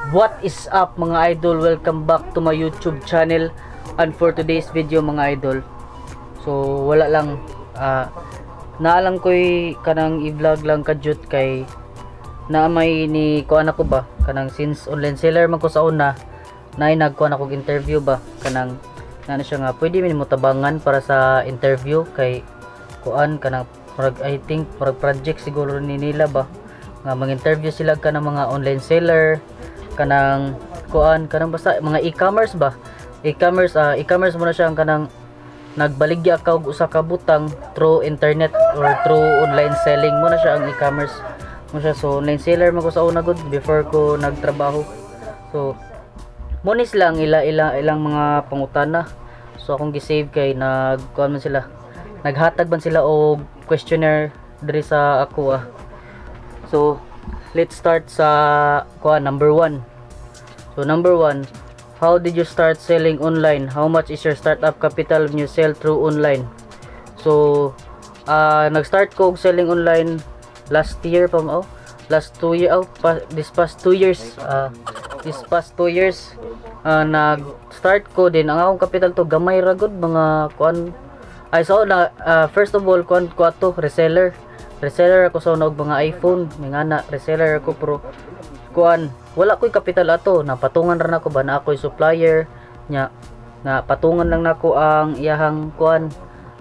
What is up mga idol? Welcome back to my YouTube channel. And for today's video mga idol, so wala lang naalang ko'y kanang i-vlog lang kadyot kay naamay ni kuan ako ba kanang since online seller man ko sa una na nagkuan ako interview ba kanang na siya nga pwede min mo tabangan para sa interview kay kuan kanang I think project siguro ni nila ba nga mag-interview sila kanang mga online seller kanang kuan kanang basta mga e-commerce ba e-commerce mo na siya ang kanang nagbaligya ka og usa ka butang through internet or through online selling mo na siya ang e-commerce mo siya. So online seller man ko sa una gud before ko nagtrabaho. So monis lang ilang mga pangutana. So akong gi-save kay nagkuan man sila, naghatag man sila og questionnaire diri sa ako. So let's start sa kuan number 1. So number 1, how did you start selling online? How much is your startup capital when you sell through online? So nag-start ko og selling online last year pa last 2 years this past 2 years nag-start ko din ang akong capital to gamay ra gud mga kuan ay so na first of all kuan ko ato reseller ako sa og mga iPhone ngana reseller ako pero kuan wala ko'y kapital ato na patungan ra nako ba na ako'y supplier nya na patungan lang nako ang iyahang kuan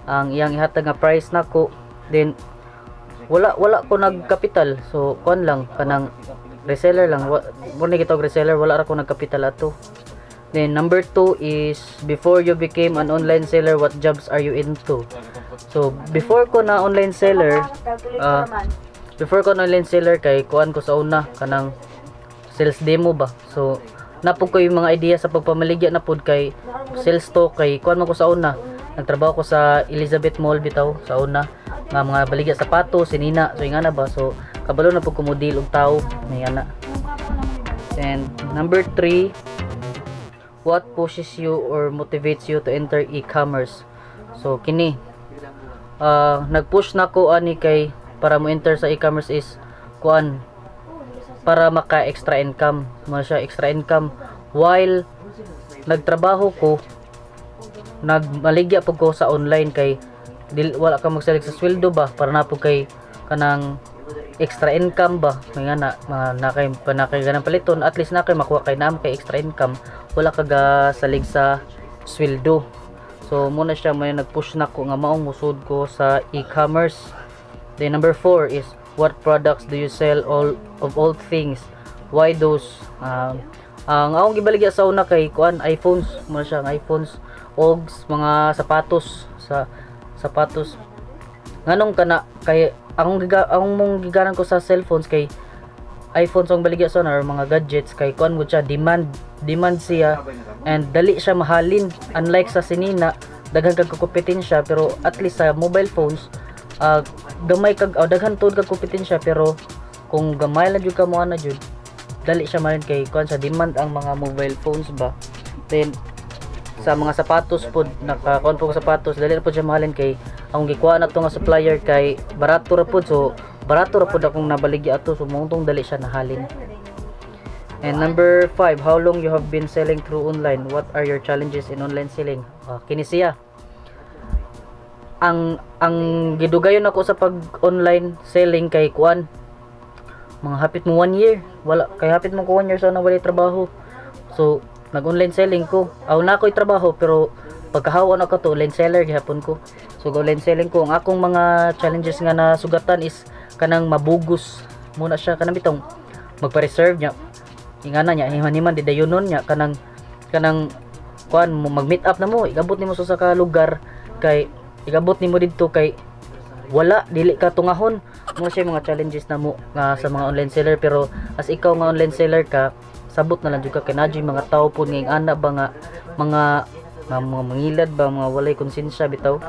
ang iyang ihatag nga price nako then wala ko nagkapital. So kuan lang kanang reseller lang muna gitawag reseller, wala ra ko nagkapital ato. Then number 2 is before you became an online seller, what jobs are you into? So before ko na online seller kay kuan ko sa una kanang sales demo ba. So napog ko yung mga idea sa pagpamaligya na pod kay sales to kay kuan man ko sa una nagtrabaho ko sa Elizabeth Mall bitaw sa una nga mga baligya sapatos sinina. So ingana ba, so kabalo na pud ko model og tao ngana. And number 3, what pushes you or motivates you to enter e-commerce? So kini nagpush na ko ani kay para mo enter sa e-commerce is kuan para maka extra income mo siya, extra income while nagtrabaho ko, nagmaligya pud ko sa online kay wala ka magsalig sa sweldo ba para na pud kay kanang extra income ba may nga na kay ganang paliton at least na kay makuha kay naam kay extra income wala ka ga salig sa sweldo. So muna siya may nagpush na ko nga maong musud ko sa e-commerce. Then number 4 is what products do you sell of all things? Why those? Ang akong gibaligya sa una kay kuan iPhones mo siya, iPhones og mga sapatos nganong kana kay akong mong gigaran ko sa cellphones kay iPhones ang baligya sa or mga gadgets kay kuan mo siya demand siya and dali siya mahalin unlike sa sinina daghan kag kompetensya pero at least sa mobile phones gamay kag daghan tod kag kompetensya pero kung gamay lang jud ka mo ana jud dali siya mahalin kay kuan sa demand ang mga mobile phones ba. Then sa mga sapatos pod naka-kuan po sapatos dali na pod siya mahalin kay ang gikuha na to nga supplier kay barato ra pod, so barato ra pod akong nabaligya ato so mungtong dali siya nahalin. And number 5, how long you have been selling through online? What are your challenges in online selling? Kini siya ang gidugayon ako sa pag online selling kay kuan mga hapit mo 1 year wala kay hapit mo ko 1 year sa na wala trabaho. So nag online selling ko na ko'y trabaho pero pagkahawa na ko to online seller gihapon ko. So online selling ko ang akong mga challenges nga na sugatan is kanang mabugos muna siya kanang bitong magpa-reserve nya ingana nya himan-himan di dayonon nya kanang kuan mo mag-meet up na mo igabot nimo sa ka lugar kay igabot nimo didto kay wala dili ka tungahon mo siya mga challenges na mo sa mga online seller. Pero as ikaw nga online seller ka sabot na lang jud ka kay nadyo mga tao pud nging ana ba nga mga mangilad ba mga walay konsensya bitaw.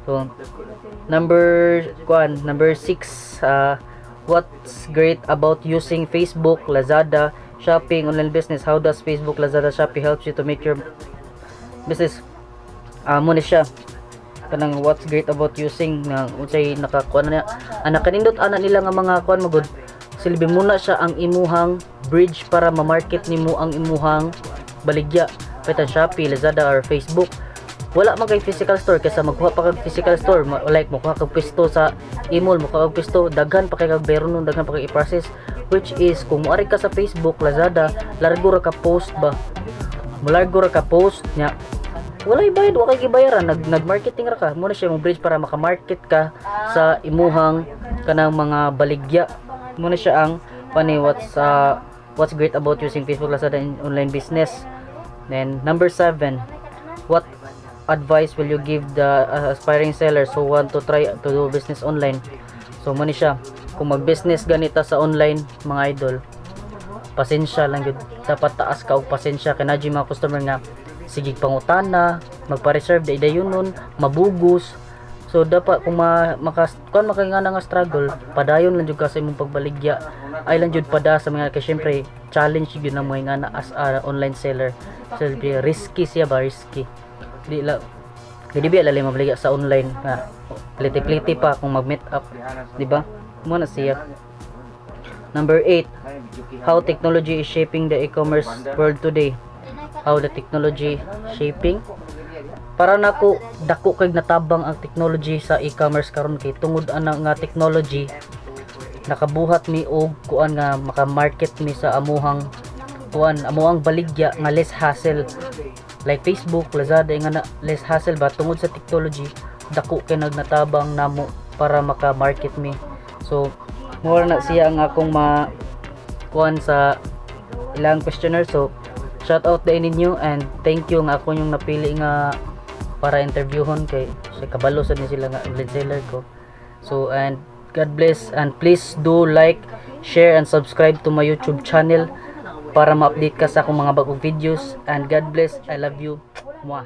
So number 6, what's great about using Facebook, Lazada, Shopping, online business? How does Facebook, Lazada, Shopee helps you to make your business? Mo ni siya kanang what's great about using nga unsay nakakuan na kanindot ana nila nga mga kuan magud silbi muna siya ang imuhang bridge para ma-market nimo ang imuhang baligya peta Shopee, Lazada or Facebook. Wala man kay physical store kaysa magkuha pa kag physical store like magkuha kag pisto sa imol, magkuha kag pisto daghan pa kay kag bayron nun, daghan pa kay i-process, which is kung moari ka sa Facebook, Lazada, largo ra ka post ba, mulargo ra ka post nya wala ibayad, wala kay gibayaran, nag-marketing ra ka, muna siya mong bridge para maka-market ka sa imuhang kanang mga baligya. Muna siya ang pani what's great about using Facebook, Lazada in online business. Then number 7, what advice will you give the aspiring sellers who want to try to do business online? So muna siya, kung mag-business ganita sa online mga idol, pasensya lang yun, dapat taas ka og pasensya kay nadyo mga customer nga sige pangutana, magpa-reserve dayon nun, mabugos. So dapat kung makangana nga struggle, padayon lang jud ka sa imong pagbaligya. Ay lang jud pada sa mga kay syempre challenge jud na mga ngana as a online seller. So risky siya ba, risky. Di biya lalay mabaligya sa online nga. Pliti-pliti pa kung mag-meet up, di ba? Muna siya. Number 8, how technology is shaping the e-commerce world today. How the technology shaping, para nako dako kay natabang ang technology sa e-commerce karon kay tungod ana nga technology nakabuhat mi og kuan nga maka-market mi sa amuhang baligya nga less hassle, like Facebook, Lazada nga less hassle ba tungod sa technology, dako kay nagnatabang namo para maka-market mi. So more na siya ang akong kuan sa ilang questionnaire. So shout out din ninyo and thank you nga ako yung napili nga para interviewon kay kabalo sad ni sila nga lead seller ko. So and God bless, and please do like, share and subscribe to my YouTube channel para ma-update ka sa akong mga bagong videos, and God bless, I love you. Mwah.